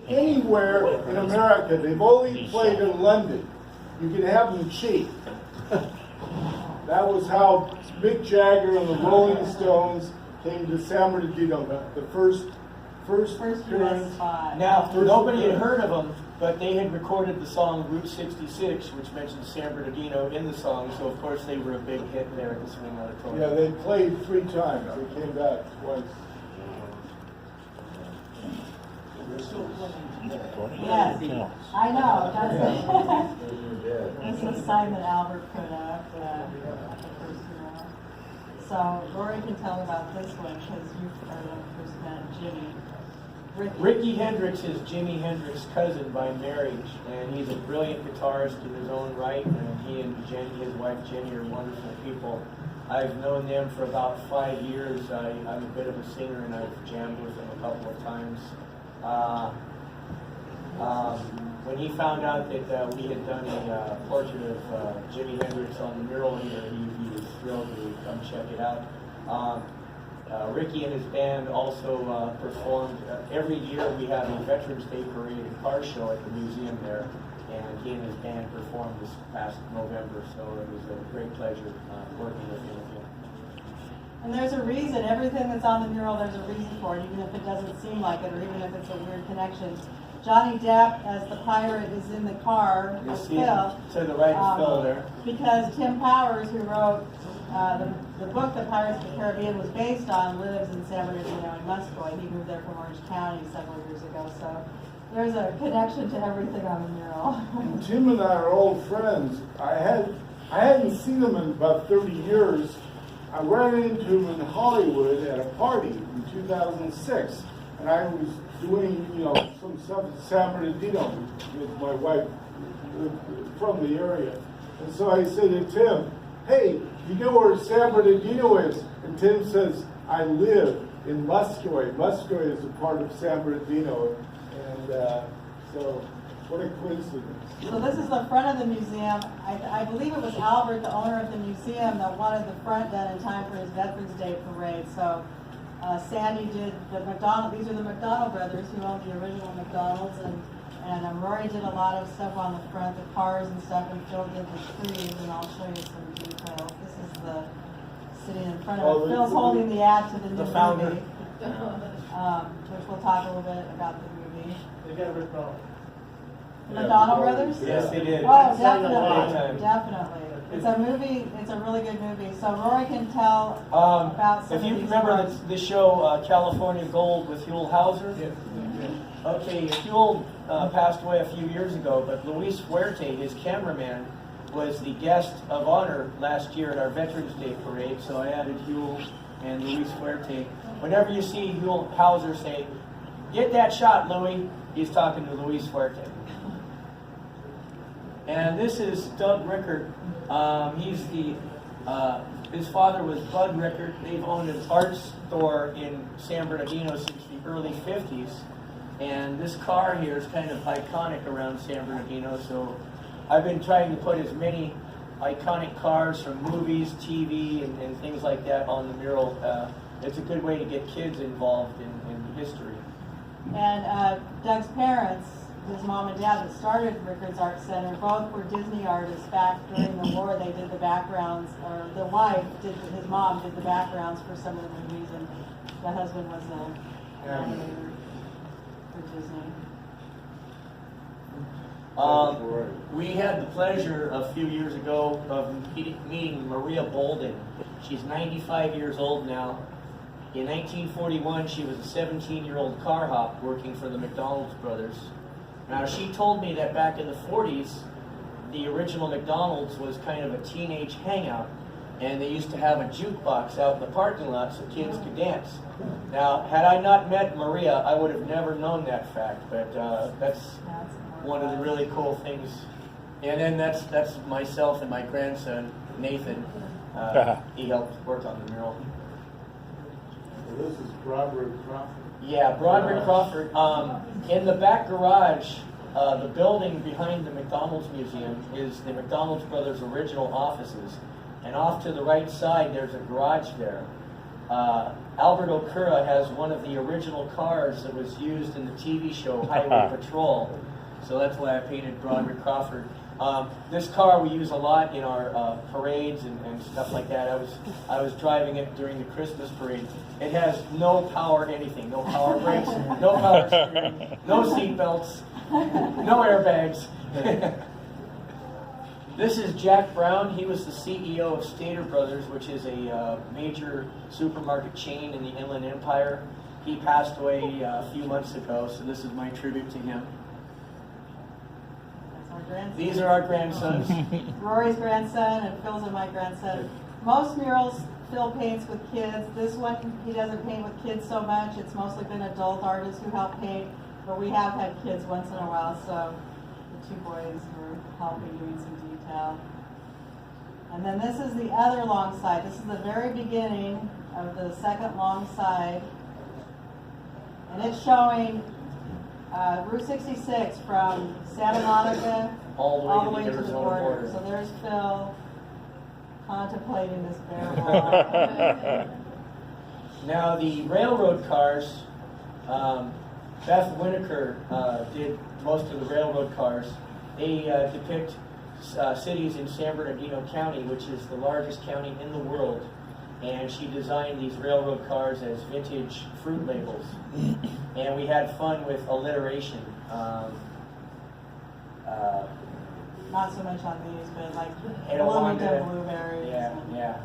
anywhere in America. They've only played in London. You can have them cheap. That was how Mick Jagger and the Rolling Stones came to San Bernardino, the first appearance. Now, nobody had heard of them, but they had recorded the song Route 66, which mentions San Bernardino in the song, so of course they were a big hit there at the Swing Auditorium. Yeah, they played 3 times. They came back twice. Yes, I know. This is Simon Albert put up at the first mural. So Lori can tell about this one because you are the one who first met Jimmy. Ricky Hendrix is Jimi Hendrix's cousin by marriage, and he's a brilliant guitarist in his own right, and he and Jenny, his wife Jenny, are wonderful people. I've known them for about 5 years. I'm a bit of a singer, and I've jammed with them a couple of times. When he found out that we had done a portrait of Jimi Hendrix on the mural here, he was thrilled to come check it out. Ricky and his band also performed. Every year we have a Veterans Day Parade and car show at the museum there, and he and his band performed this past November, so it was a great pleasure working with him again. And there's a reason, everything that's on the mural, there's a reason for it, even if it doesn't seem like it, or even if it's a weird connection. Johnny Depp, as the pirate, is in the car with Phil. To the right of Phil there. Because Tim Powers, who wrote the book that Pirates of the Caribbean was based on, lives in San Bernardino in Muscoy. He moved there from Orange County several years ago, so there's a connection to everything on the mural. And Tim and I are old friends. I hadn't seen him in about 30 years. I ran into him in Hollywood at a party in 2006, and I was doing, some stuff in San Bernardino with my wife from the area. And so I said to Tim, hey, you know where San Bernardino is? And Tim says, I live in Muscoy. Muscoy is a part of San Bernardino. And so, what a coincidence. So this is the front of the museum. I believe it was Albert, the owner of the museum, that wanted the front done in time for his Veterans Day parade. So Sandy did the McDonald. These are the McDonald brothers who owned the original McDonald's, and Rory did a lot of stuff on the front, the cars and stuff, and Phil did the trees, and I'll show you some details. This is the sitting in front of it. Phil's holding the ad to the new founder. movie, which we'll talk a little bit about the movie. They got ripped off. McDonald Brothers? Yes, they did. Oh, definitely, definitely. It's a movie. It's a really good movie. So Rory can tell about some if you of these remember cars. the show California Gold with Huell Hauser. Yeah. Okay, Huell passed away a few years ago, but Luis Fuerte, his cameraman, was the guest of honor last year at our Veterans Day parade. So I added Huell and Luis Fuerte. Whenever you see Huell Hauser say, "Get that shot, Louis," he's talking to Luis Fuerte. And this is Doug Rickert. He's his father was Bud Rickert. They've owned an art store in San Bernardino since the early 50s. And this car here is kind of iconic around San Bernardino. So I've been trying to put as many iconic cars from movies, TV, and things like that on the mural. It's a good way to get kids involved in history. And Doug's parents, his mom and dad, that started Rickards Art Center, both were Disney artists. Back during the war, they did the backgrounds, or the wife his mom did the backgrounds for some of the movies, and the husband was the animator for Disney. We had the pleasure a few years ago of meeting Maria Bolden. She's 95 years old now. In 1941, she was a 17-year-old car hop working for the McDonald's brothers. Now, she told me that back in the 40s, the original McDonald's was kind of a teenage hangout, and they used to have a jukebox out in the parking lot so kids could dance. Now, had I not met Maria, I would have never known that fact, but that's one of the really cool things. And then that's myself and my grandson, Nathan. He helped work on the mural. So this is Broderick Crawford. Yeah, Broderick Crawford. In the back garage, the building behind the McDonald's Museum is the McDonald's brothers' original offices. And off to the right side, there's a garage there. Albert Okura has one of the original cars that was used in the TV show Highway Patrol. So that's why I painted Broderick Crawford. This car we use a lot in our parades and stuff like that. I was driving it during the Christmas parade. It has no power anything, no power brakes, no power steering, no seat belts, no airbags. This is Jack Brown. He was the CEO of Stater Brothers, which is a major supermarket chain in the Inland Empire. He passed away a few months ago, so this is my tribute to him. These are our grandsons. Rory's grandson and Phil's and my grandson. Most murals Phil paints with kids. This one he doesn't paint with kids so much. It's mostly been adult artists who help paint, but we have had kids once in a while, so the two boys were helping doing some detail. And then this is the other long side. This is the very beginning of the second long side, and it's showing Route 66 from Santa Monica all the way to to the the border. So there's Phil contemplating this bare wall. Now the railroad cars, Beth Winokur did most of the railroad cars. They depict cities in San Bernardino County, which is the largest county in the world. And she designed these railroad cars as vintage fruit labels. And we had fun with alliteration. Not so much on these, but like Etiwanda, Bloomington blueberries. Yeah, yeah.